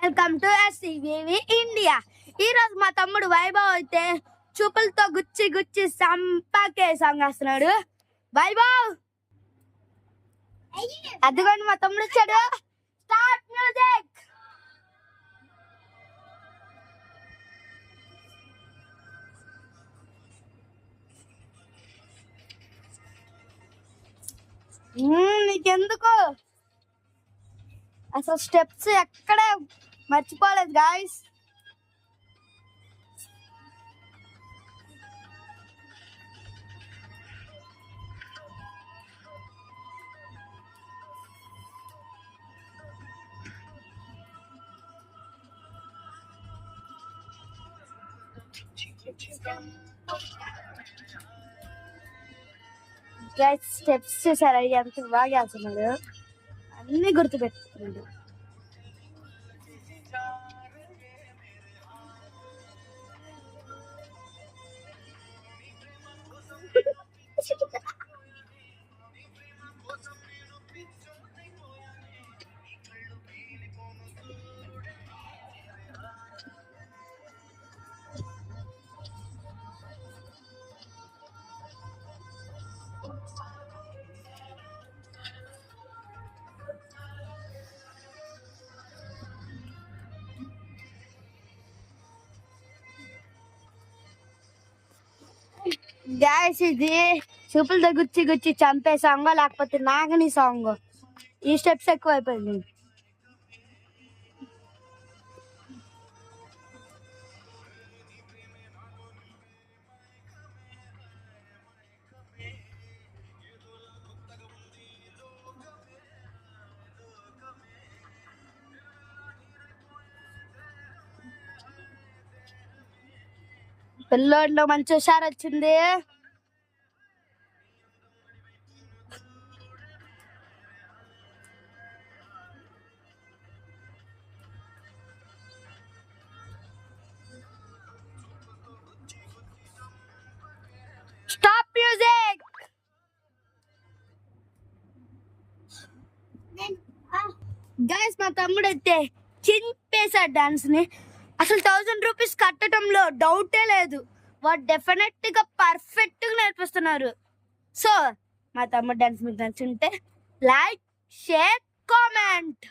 Welcome to SCVV India. ఈ రోజు మా తమ్ముడు వైభవ్ అయితే చూపులతో గుచ్చి గుచ్చి సంపాకే సాంగ్ వేస్తున్నాడు. వైభవ్ అదిగోండి మా తమ్ముడు వచ్చాడు. Start music. నీకెందుకు అసలు స్టెప్స్ ఎక్కడే మర్చిపోలేదు గాయస్. స్టెప్స్ చూసారా ఎంత బాగా వేస్తున్నాడు, అన్ని గుర్తు పెట్టుకున్నాడు. గ్యాస్ ఇది చూపులతో గుచ్చి గుచ్చి చంపే సాంగ్ లేకపోతే నాగని సాంగ్. ఈ స్టెప్స్ ఎక్కువ అయిపోయింది. పిల్లోడ్లో మంచి హుషారు వచ్చింది. Stop music. గైస్ మా తమ్ముడు అయితే చింపేశాడు డాన్స్ ని. అసలు 1000 రూపీస్ కట్టడంలో డౌటే లేదు. వాడు డెఫినెట్ గా పర్ఫెక్ట్ గా నేర్పిస్తున్నారు. సో మా తమ్ముడు డాన్స్ మీకు నచ్చుంటే లైక్, షేర్, కామెంట్.